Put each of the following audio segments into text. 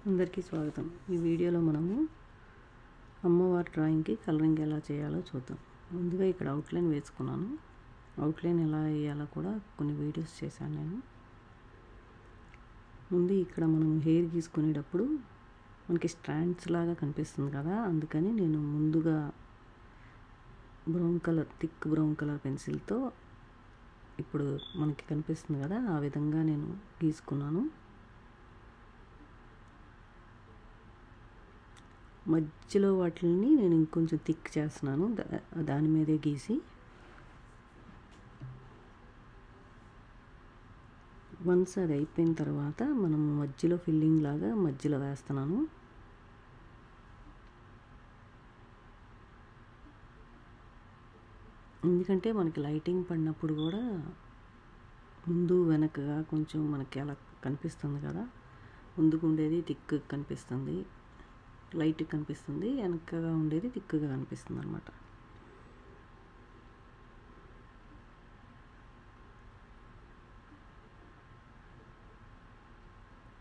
అందరికీ స్వాగతం. ఈ వీడియోలో మనము అమ్మవారి డ్రాయింగ్కి కలరింగ్ ఎలా చేయాలో చూద్దాం. ముందుగా ఇక్కడ అవుట్లైన్ వేసుకున్నాను. అవుట్లైన్ ఎలా వేయాలో కూడా కొన్ని వీడియోస్ చేశాను నేను. ముందు ఇక్కడ మనం హెయిర్ గీసుకునేటప్పుడు మనకి స్ట్రాండ్స్ లాగా కనిపిస్తుంది కదా, అందుకని నేను ముందుగా థిక్ బ్రౌన్ కలర్ పెన్సిల్తో ఇప్పుడు మనకి కనిపిస్తుంది కదా, ఆ విధంగా నేను గీసుకున్నాను. మధ్యలో వాటిని నేను ఇంకొంచెం థిక్ చేస్తున్నాను, దాని మీదే గీసి. వన్స్ అది అయిపోయిన తర్వాత మనం మధ్యలో ఫిల్లింగ్ లాగా మధ్యలో వేస్తున్నాను. ఎందుకంటే మనకి లైటింగ్ పడినప్పుడు కూడా ముందు వెనకగా కొంచెం మనకి అలా కనిపిస్తుంది కదా, ముందుకు ఉండేది థిక్ కనిపిస్తుంది, లైట్ కనిపిస్తుంది, వెనకగా ఉండేది థిక్గా కనిపిస్తుంది అన్నమాట.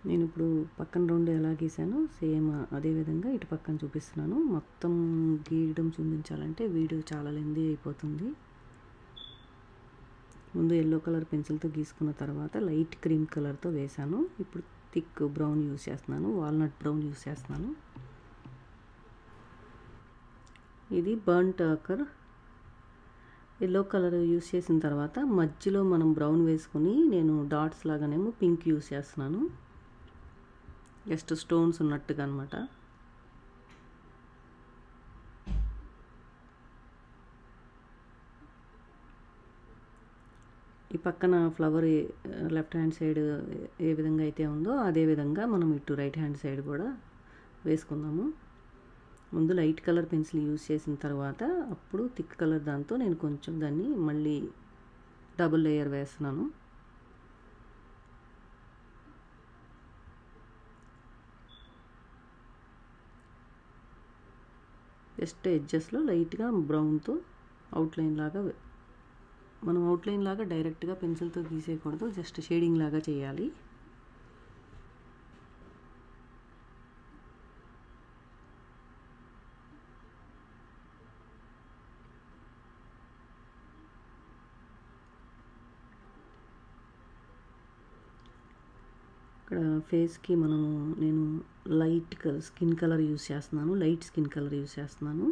నేను ఇప్పుడు పక్కన రెండు ఎలా గీసానో సేమ్ అదే విధంగా ఇటు పక్కన చూపిస్తున్నాను. మొత్తం గీయడం చూపించాలంటే వీడియో చాలా లెందీ అయిపోతుంది. ముందు ఎల్లో కలర్ పెన్సిల్తో గీసుకున్న తర్వాత లైట్ క్రీమ్ కలర్తో వేశాను. ఇప్పుడు థిక్ బ్రౌన్ యూస్ చేస్తున్నాను, వాల్నట్ బ్రౌన్ యూస్ చేస్తున్నాను. ఇది burnt ochre yellow colour use చేసిన తర్వాత మధ్యలో మనం బ్రౌన్ వేసుకుని నేను డాట్స్ లాగానేమో పింక్ యూస్ చేస్తున్నాను, జస్ట్ స్టోన్స్ ఉన్నట్టుగా అనమాట. ఈ పక్కన ఫ్లవర్ లెఫ్ట్ హ్యాండ్ సైడ్ ఏ విధంగా అయితే ఉందో అదే విధంగా మనం ఇటు రైట్ హ్యాండ్ సైడ్ కూడా వేసుకుందాము. ముందు లైట్ కలర్ పెన్సిల్ యూస్ చేసిన తర్వాత అప్పుడు థిక్ కలర్ దాంతో నేను కొంచెం దాన్ని మళ్ళీ డబుల్ లేయర్ వేస్తున్నాను. జస్ట్ ఎడ్జెస్లో లైట్గా బ్రౌన్తో అవుట్లైన్ లాగా, మనం అవుట్లైన్ లాగా డైరెక్ట్గా పెన్సిల్తో గీసేయకూడదు, జస్ట్ షేడింగ్ లాగా చేయాలి. ఇక్కడ ఫేస్కి నేను లైట్ స్కిన్ కలర్ యూస్ చేస్తున్నాను, లైట్ స్కిన్ కలర్ యూస్ చేస్తున్నాను.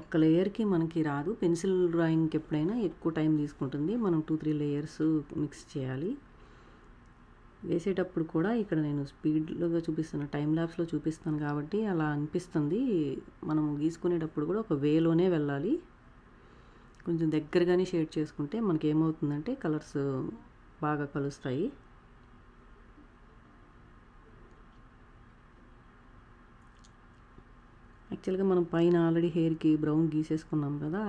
ఒక్క లేయర్కి మనకి రాదు, పెన్సిల్ డ్రాయింగ్కి ఎప్పుడైనా ఎక్కువ టైం తీసుకుంటుంది, మనం 2-3 లేయర్స్ మిక్స్ చేయాలి. వేసేటప్పుడు కూడా ఇక్కడ నేను స్పీడ్లోగా చూపిస్తాను, టైం ల్యాప్స్లో చూపిస్తాను కాబట్టి అలా అనిపిస్తుంది. మనం గీసుకునేటప్పుడు కూడా ఒక వేలోనే వెళ్ళాలి. కొంచెం దగ్గరగానే షేడ్ చేసుకుంటే మనకి ఏమవుతుందంటే కలర్స్ బాగా కలుస్తాయి. యాక్చువల్గా మనం పైన ఆల్రెడీ హెయిర్కి బ్రౌన్ గీసేసుకున్నాం కదా,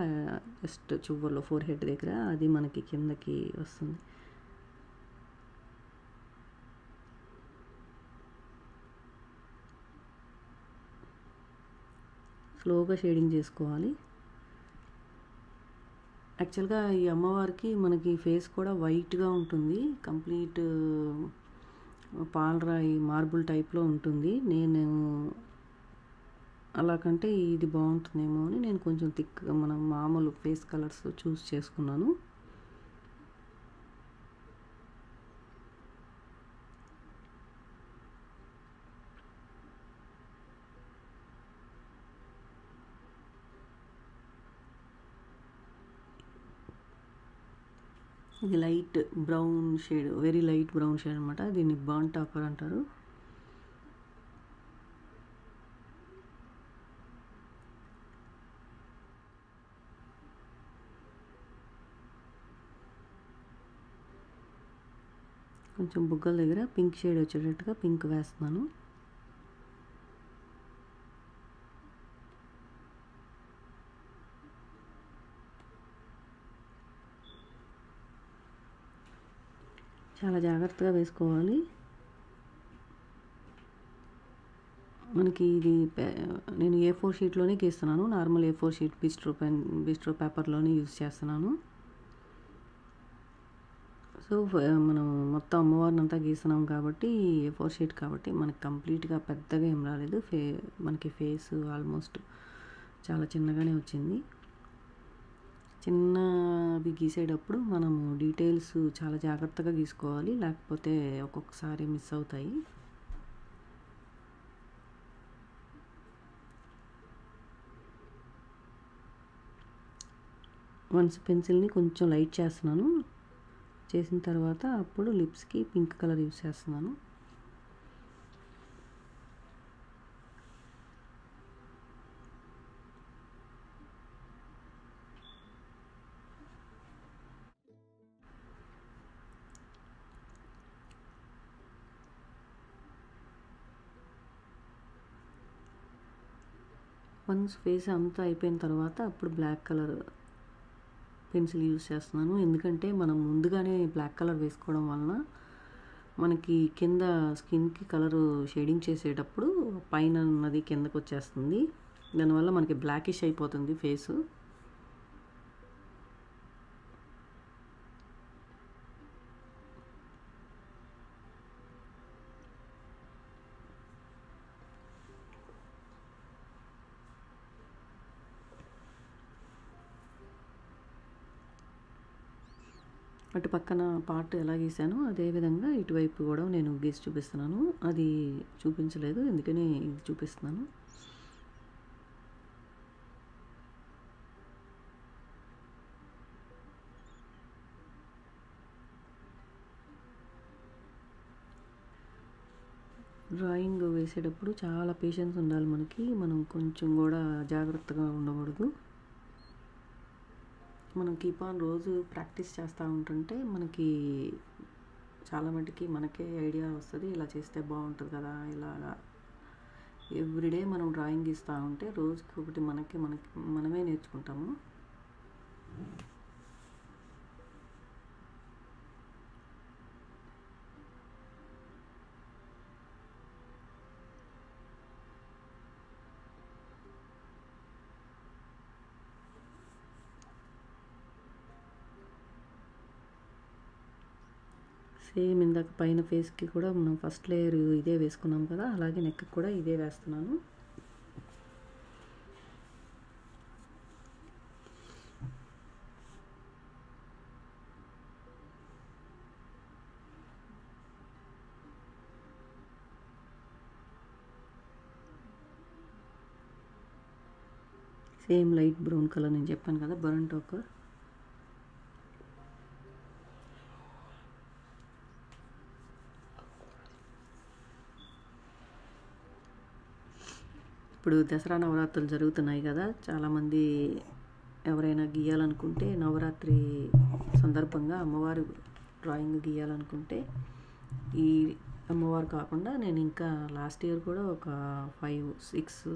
జస్ట్ చివర్లో ఫోర్ హెడ్ దగ్గర, అది మనకి కిందకి వస్తుంది. స్లోగా షేడింగ్ చేసుకోవాలి. యాక్చువల్గా ఈ అమ్మవారికి మనకి ఫేస్ కూడా వైట్గా ఉంటుంది, కంప్లీట్ పాలరాయి మార్బుల్ టైప్లో ఉంటుంది. నేను అలా కంటే ఇది బాగుంటుందేమో అని నేను కొంచెం థిక్గా మనం మామూలు ఫేస్ కలర్స్ చూస్ చేసుకున్నాను. ఇది light brown shade, very light brown shade అనమాట. దీన్ని బర్న్ట్ ఆకర్ అంటారు. కొంచెం బుగ్గల దగ్గర పింక్ షేడ్ వచ్చేటట్టుగా పింక్ వేస్తున్నాను. చాలా జాగ్రత్తగా వేసుకోవాలి. మనకి ఇది నేను A4 షీట్లోనే గీస్తున్నాను, నార్మల్ A4 షీట్ బిస్ట్రో పేపర్లోనే యూస్ చేస్తున్నాను. సో మనం మొత్తం అమ్మవారిని అంతా గీస్తున్నాం కాబట్టి A4 షీట్ కాబట్టి మనకి కంప్లీట్గా పెద్దగా ఏం రాలేదు. మనకి ఫేస్ ఆల్మోస్ట్ చాలా చిన్నగానే వచ్చింది. చిన్నవి గీసేటప్పుడు మనము డీటెయిల్స్ చాలా జాగ్రత్తగా గీసుకోవాలి, లేకపోతే ఒక్కొక్కసారి మిస్ అవుతాయి. వన్స్ పెన్సిల్ని కొంచెం లైట్ చేస్తున్నాను. చేసిన తర్వాత అప్పుడు లిప్స్కి పింక్ కలర్ యూస్ చేస్తున్నాను. వన్స్ ఫేస్ అంతా అయిపోయిన తర్వాత అప్పుడు బ్లాక్ కలర్ పెన్సిల్ యూస్ చేస్తున్నాను. ఎందుకంటే మనం ముందుగానే బ్లాక్ కలర్ వేసుకోవడం వలన మనకి కింద స్కిన్కి కలరు షేడింగ్ చేసేటప్పుడు పైన ఉన్నది కిందకు వచ్చేస్తుంది. దానివల్ల మనకి బ్లాకిష్ అయిపోతుంది ఫేసు. అటు పక్కన పార్ట్ ఎలా గీసానో అదేవిధంగా ఇటువైపు కూడా నేను గీసి చూపిస్తున్నాను. అది చూపించలేదు, ఎందుకని ఇది చూపిస్తున్నాను. డ్రాయింగ్ వేసేటప్పుడు చాలా పేషెన్స్ ఉండాలి మనకి. మనం కొంచెం కూడా జాగ్రత్తగా ఉండకూడదు. మనం కీప్ ఆన్ రోజు ప్రాక్టీస్ చేస్తూ ఉంటుంటే మనకి చాలా మటుకి మనకే ఐడియా వస్తుంది, ఇలా చేస్తే బాగుంటుంది కదా. ఇలాగా ఎవ్రీడే మనం డ్రాయింగ్ గీస్తూ ఉంటే రోజుకి ఒకటి మనమే నేర్చుకుంటాము. సేమ్ ఇందాక పైన ఫేస్కి కూడా మనం ఫస్ట్ లేయర్ ఇదే వేసుకున్నాం కదా, అలాగే నెక్కి కూడా ఇదే వేస్తున్నాను. సేమ్ లైట్ బ్రౌన్ కలర్ నేను చెప్పాను కదా, బర్న్ టోకర్. ఇప్పుడు దసరా నవరాత్రులు జరుగుతున్నాయి కదా, చాలామంది ఎవరైనా గీయాలనుకుంటే నవరాత్రి సందర్భంగా అమ్మవారి డ్రాయింగ్ గీయాలనుకుంటే ఈ అమ్మవారు కాకుండా నేను ఇంకా లాస్ట్ ఇయర్ కూడా ఒక 5-6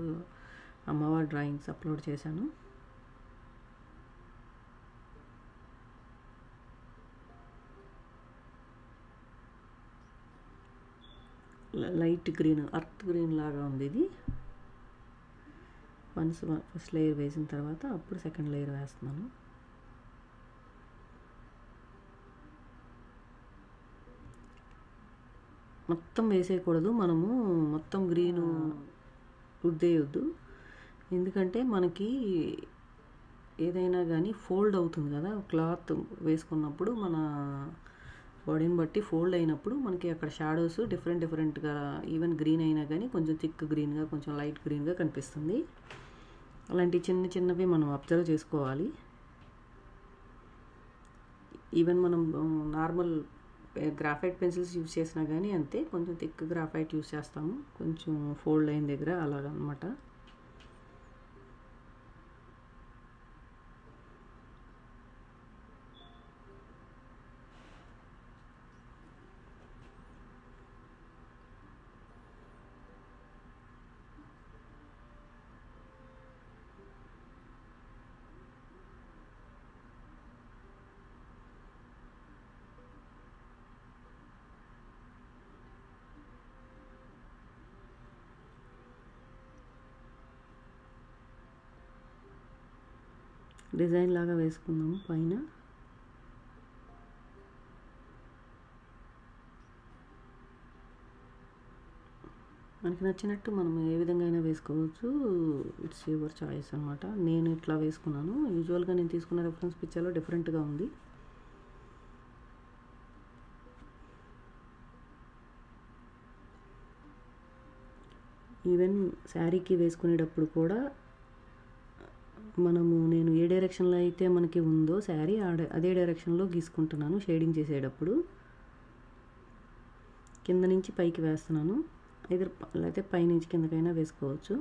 అమ్మవారి డ్రాయింగ్స్ అప్లోడ్ చేశాను. లైట్ గ్రీన్, అర్త్ గ్రీన్ లాగా ఉంది ఇది. ఫస్ట్ లేయర్ వేసిన తర్వాత అప్పుడు సెకండ్ లేయర్ వేస్తున్నాను. మొత్తం వేసేయకూడదు, మనము మొత్తం గ్రీను రుద్దేయొద్దు. ఎందుకంటే మనకి ఏదైనా కానీ ఫోల్డ్ అవుతుంది కదా, క్లాత్ వేసుకున్నప్పుడు మన బాడీని బట్టి ఫోల్డ్ అయినప్పుడు మనకి అక్కడ షాడోస్ డిఫరెంట్గా, ఈవెన్ గ్రీన్ అయినా కానీ కొంచెం థిక్ గ్రీన్గా, కొంచెం లైట్ గ్రీన్గా కనిపిస్తుంది. అలాంటి చిన్నవి మనం అబ్జర్వ్ చేసుకోవాలి. ఈవెన్ మనం నార్మల్ గ్రాఫైట్ పెన్సిల్స్ యూజ్ చేసినా కానీ అంతే, కొంచెం థిక్ గ్రాఫైట్ యూజ్ చేస్తాము కొంచెం ఫోల్డ్ అయిన దగ్గర, అలాగనమాట. డిజైన్ లాగా వేసుకుందాము పైన. మనకి నచ్చినట్టు మనం ఏ విధంగా అయినా వేసుకోవచ్చు. ఇట్స్ యువర్ చాయిస్ అనమాట. నేను ఇట్లా వేసుకున్నాను. యూజువల్గా నేను తీసుకున్న రెఫరెన్స్ పిక్చర్లో డిఫరెంట్గా ఉంది. ఈవెన్ శారీకి వేసుకునేటప్పుడు కూడా నేను ఏ డైరెక్షన్లో అయితే మనకి ఉందో శారీ అదే డైరెక్షన్లో గీసుకుంటున్నాను. షేడింగ్ చేసేటప్పుడు కింద నుంచి పైకి వేస్తున్నాను. లేకపోతే పైనుంచి కిందకైనా వేసుకోవచ్చు.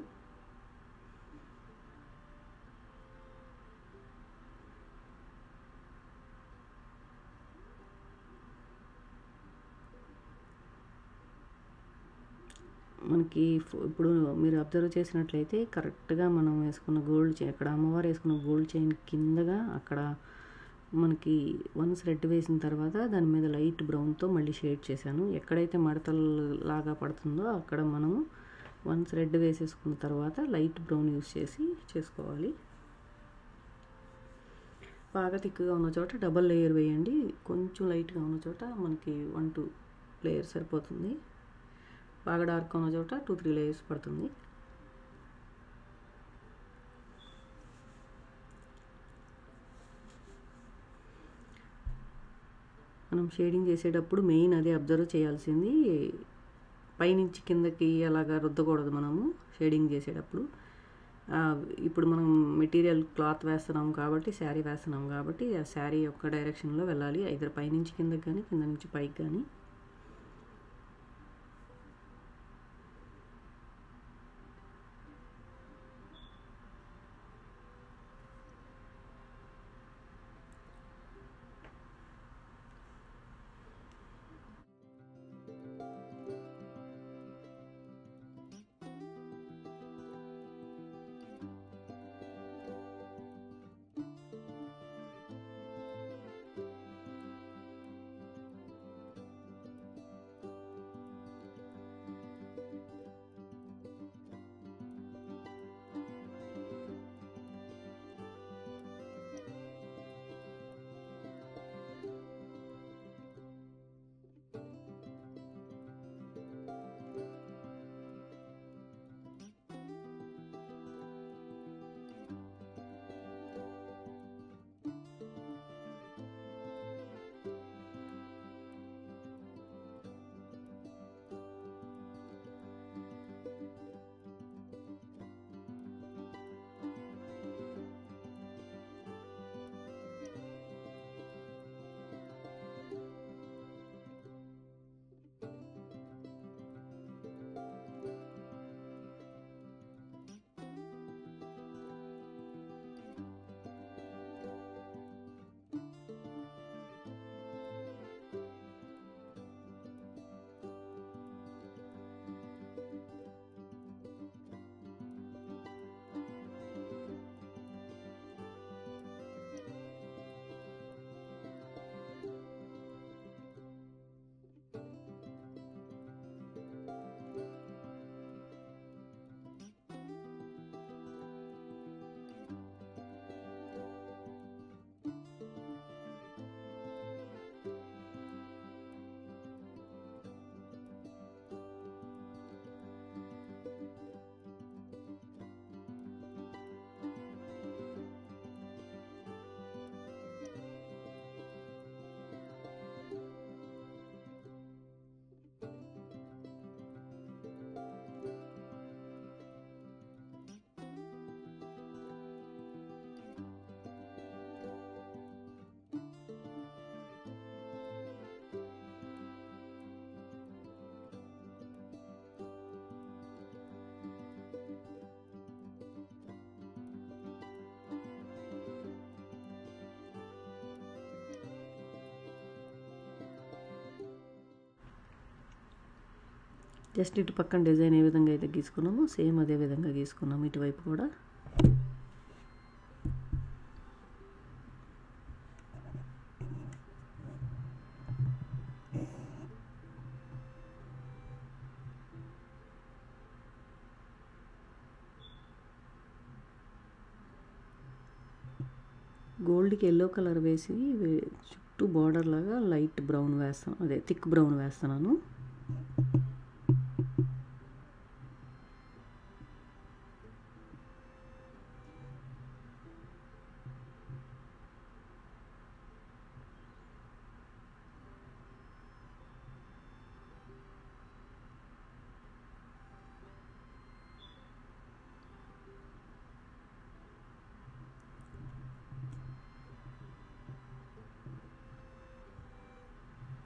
మనకి ఇప్పుడు మీరు అబ్జర్వ్ చేసినట్లయితే కరెక్ట్గా మనం వేసుకున్న గోల్డ్ చైన్, అక్కడ అమ్మవారు వేసుకున్న గోల్డ్ చైన్ కిందగా అక్కడ మనకి వన్స్ రెడ్ వేసిన తర్వాత దాని మీద లైట్ బ్రౌన్తో మళ్ళీ షేడ్ చేశాను. ఎక్కడైతే మడతలు లాగా పడుతుందో అక్కడ మనము వన్స్ రెడ్ వేసేసుకున్న తర్వాత లైట్ బ్రౌన్ యూస్ చేసి చేసుకోవాలి. బాగా థిక్గా ఉన్న చోట డబల్ లేయర్ వేయండి. కొంచెం లైట్గా ఉన్న చోట మనకి 1-2 లేయర్ సరిపోతుంది. బాగా డార్క్గా ఉన్న చోట 2-3 లేయర్స్ పడుతుంది. మనం షేడింగ్ చేసేటప్పుడు మెయిన్ అదే అబ్జర్వ్ చేయాల్సింది, పైనుంచి కిందకి అలాగా రుద్దకూడదు మనము షేడింగ్ చేసేటప్పుడు. ఇప్పుడు మనం మెటీరియల్ క్లాత్ వేస్తున్నాం కాబట్టి, శారీ వేస్తున్నాం కాబట్టి ఆ శారీ యొక్క డైరెక్షన్లో వెళ్ళాలి. ఐదర్ పైనుంచి కిందకి కానీ కింద నుంచి పైకి కానీ. జస్ట్ ఇటు పక్కన డిజైన్ ఏ విధంగా అయితే గీసుకున్నామో సేమ్ అదే విధంగా గీసుకున్నాము ఇటువైపు కూడా. గోల్డ్కి ఎల్లో కలర్ వేసి చుట్టూ బార్డర్ లాగా లైట్ బ్రౌన్ వేస్తాను, అదే థిక్ బ్రౌన్ వేస్తున్నాను.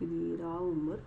ఇది రా ఉంబర్.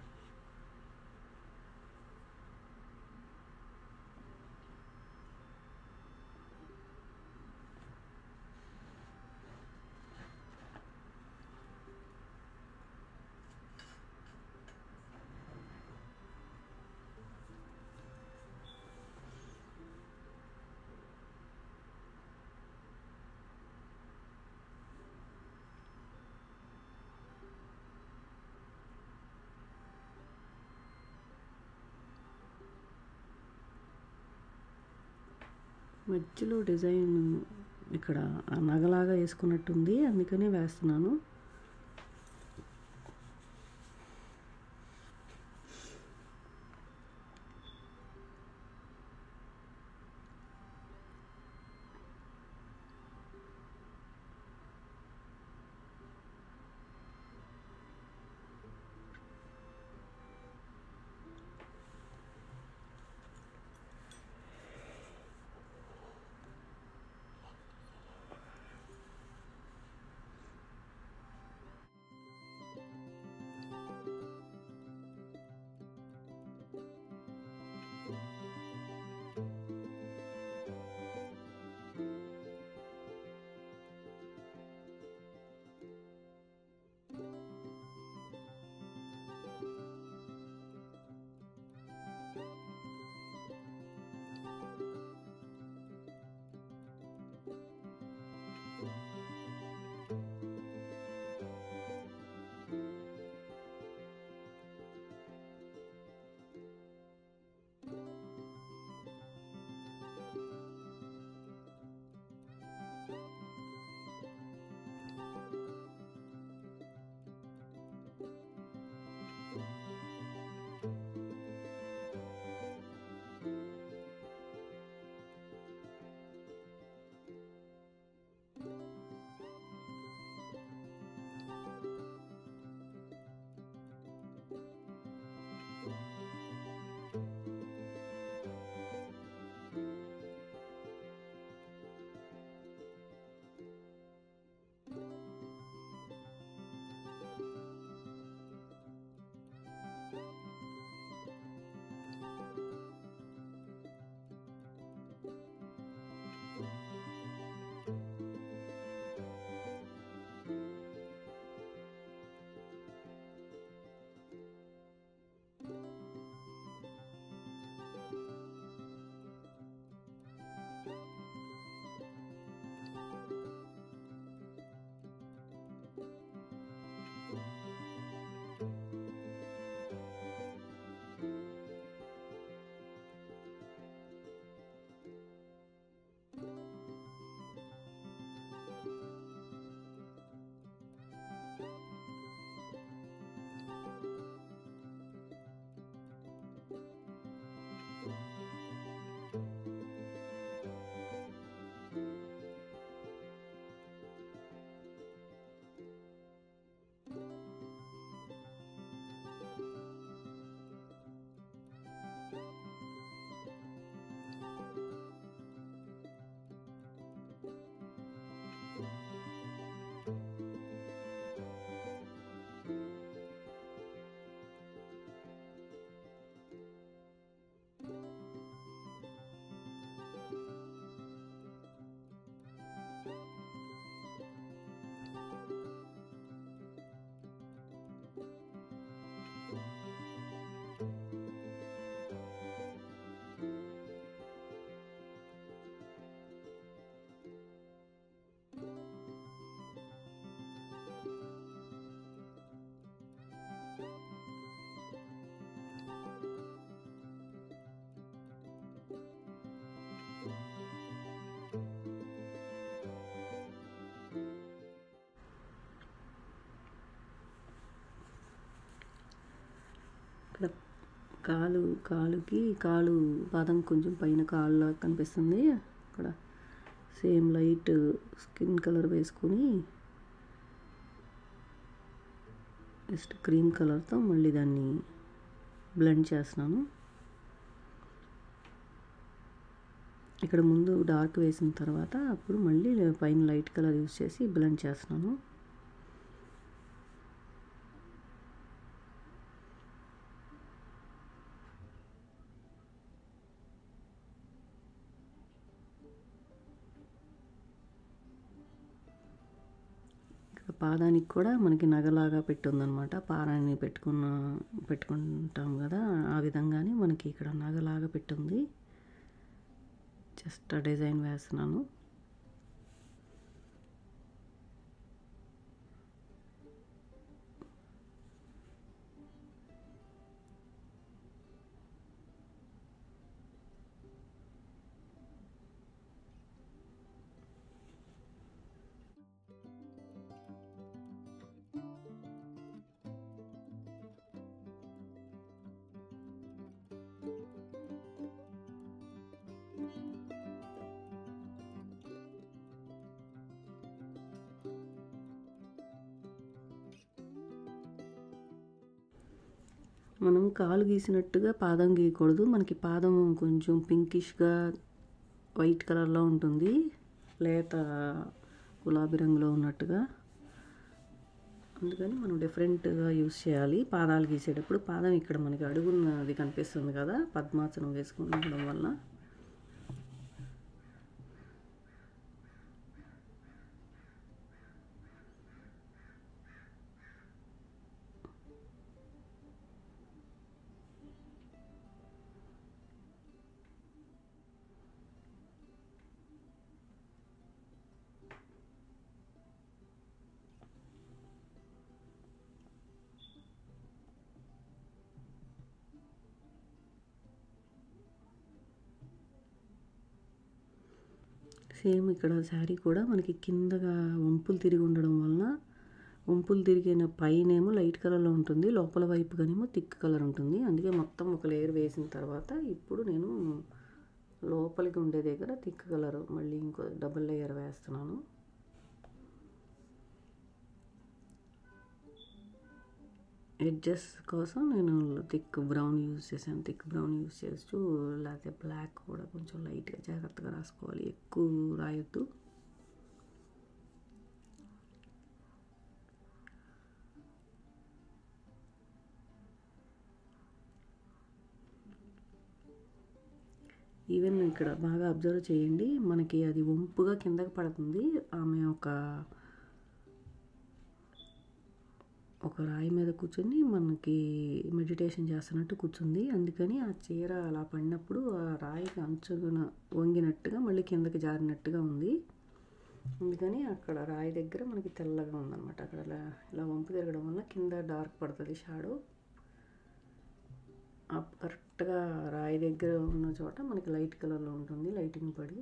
మధ్యలో డిజైన్ ఇక్కడ నగలాగా వేసుకున్నట్టుంది, అందుకనే వేస్తున్నాను. ఇక్కడ కాలు పాదం కొంచెం పైన కాళ్ళ కనిపిస్తుంది. అక్కడ సేమ్ లైట్ స్కిన్ కలర్ వేసుకొని జస్ట్ క్రీమ్ కలర్తో మళ్ళీ దాన్ని బ్లెండ్ చేస్తున్నాను. ఇక్కడ ముందు డార్క్ వేసిన తర్వాత అప్పుడు మళ్ళీ పైన లైట్ కలర్ యూస్ చేసి బ్లెండ్ చేస్తున్నాను. పాదానికి కూడా మనకి నగలాగా పెట్టుందనమాట. పారాన్ని పెట్టుకుంటాం కదా, ఆ విధంగానే మనకి ఇక్కడ నగలాగా పెట్టుంది. జస్ట్ డిజైన్ వేస్తున్నాను. మనం కాలు గీసినట్టుగా పాదం గీయకూడదు. మనకి పాదం కొంచెం పింకిష్గా వైట్ కలర్లో ఉంటుంది, లేత గులాబీ రంగులో ఉన్నట్టుగా. అందుకని మనం డిఫరెంట్గా యూస్ చేయాలి పాదాలు గీసేటప్పుడు. పాదం ఇక్కడ మనకి అడుగున్నది కనిపిస్తుంది కదా, పద్మాసనం వేసుకుండడం వల్ల. సేమ్ ఇక్కడ శారీ కూడా మనకి కిందగా వంపులు తిరిగి ఉండడం వలన, వంపులు తిరిగిన పైనేమో లైట్ కలర్లో ఉంటుంది, లోపల వైపుగానేమో థిక్ కలర్ ఉంటుంది. అందుకే మొత్తం ఒక లేయర్ వేసిన తర్వాత ఇప్పుడు నేను లోపలికి ఉండే దగ్గర థిక్ కలర్ మళ్ళీ ఇంకో డబుల్ లేయర్ వేస్తున్నాను. ఎడ్జెస్ కోసం నేను థిక్ బ్రౌన్ యూజ్ చేశాను. థిక్ బ్రౌన్ యూజ్ చేస్తూ, లేకపోతే బ్లాక్ కూడా కొంచెం లైట్గా జాగ్రత్తగా రాసుకోవాలి, ఎక్కువ రాయొద్దు. ఈవెన్ ఇక్కడ బాగా అబ్జర్వ్ చేయండి, మనకి అది వంపుగా కిందకి పడుతుంది. ఆమె ఒక రాయి మీద కూర్చొని మనకి మెడిటేషన్ చేస్తున్నట్టు కూర్చుంది. అందుకని ఆ చీర అలా పడినప్పుడు ఆ రాయికి అంచున వంగినట్టుగా మళ్ళీ కిందకి జారినట్టుగా ఉంది. అందుకని అక్కడ రాయి దగ్గర మనకి తెల్లగా ఉందన్నమాట. అక్కడ ఇలా వంపు తిరగడం వల్ల కింద డార్క్ పడుతుంది షాడో. కరెక్ట్గా రాయి దగ్గర ఉన్న చోట మనకి లైట్ కలర్లో ఉంటుంది, లైటింగ్ పడి.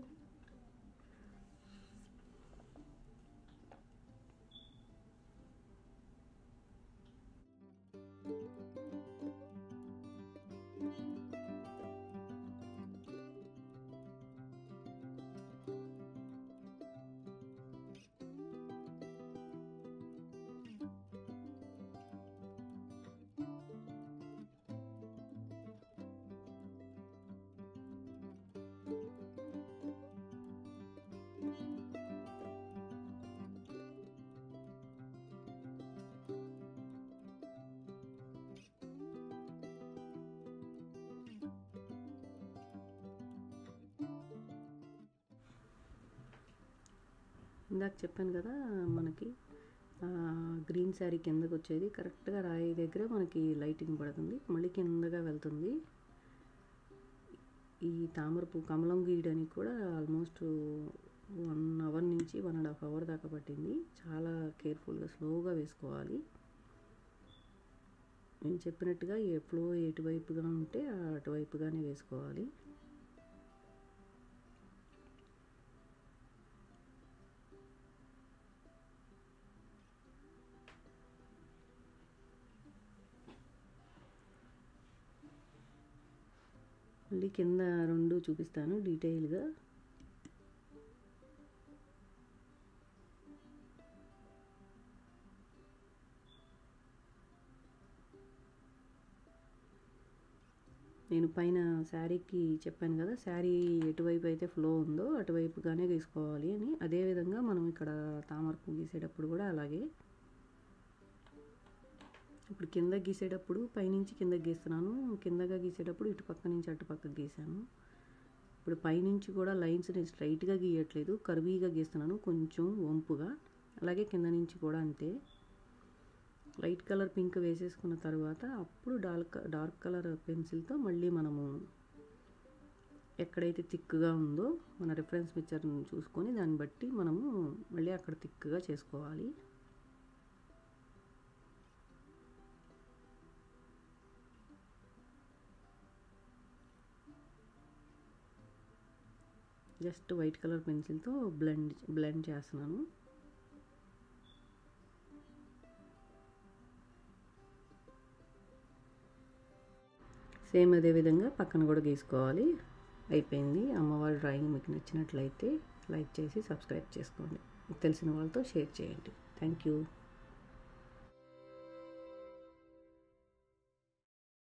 ఇందాక చెప్పాను కదా, మనకి గ్రీన్ శారీ కిందకు వచ్చేది కరెక్ట్గా రాయి దగ్గర మనకి లైటింగ్ పడుతుంది, మళ్ళీ కిందగా వెళ్తుంది. ఈ తామరపు కమలం గీయడానికి కూడా ఆల్మోస్ట్ 1 అవర్ నుంచి 1.5 అవర్ దాకా పట్టింది. చాలా కేర్ఫుల్గా స్లోగా వేసుకోవాలి. నేను చెప్పినట్టుగా ఏ ఫ్లో ఎటువైపుగా ఉంటే అటువైపుగానే వేసుకోవాలి. మళ్ళీ కింద 2 చూపిస్తాను డీటెయిల్గా. నేను పైన శారీకి చెప్పాను కదా, శారీ ఎటువైపు అయితే ఫ్లో ఉందో అటువైపుగానే గీసుకోవాలి అని. అదేవిధంగా మనం ఇక్కడ తామరకు గీసేటప్పుడు కూడా అలాగే. ఇప్పుడు కింద గీసేటప్పుడు పైనుంచి కిందకి గీస్తున్నాను, కిందగా గీసేటప్పుడు ఇటు పక్క నుంచి అటు పక్కకు గీసాను. ఇప్పుడు పైనుంచి కూడా లైన్స్ నేను స్ట్రైట్గా గీయట్లేదు, కర్వీగా గీస్తున్నాను, కొంచెం వంపుగా. అలాగే కింద నుంచి కూడా అంతే. లైట్ కలర్ పింక్ వేసేసుకున్న తర్వాత అప్పుడు డార్క్ కలర్ పెన్సిల్తో మళ్ళీ మనము ఎక్కడైతే థిక్గా ఉందో మన రిఫరెన్స్ పిక్చర్ని చూసుకొని దాన్ని బట్టి మనము మళ్ళీ అక్కడ థిక్గా చేసుకోవాలి. జస్ట్ వైట్ కలర్ పెన్సిల్తో బ్లెండ్ చేస్తున్నాను. సేమ్ అదే విధంగా పక్కన కూడా గీసుకోవాలి. అయిపోయింది. అమ్మవారి డ్రాయింగ్ మీకు నచ్చినట్లయితే లైక్ చేసి సబ్స్క్రైబ్ చేసుకోండి. మీకు తెలిసిన వాళ్ళతో షేర్ చేయండి. Thank you.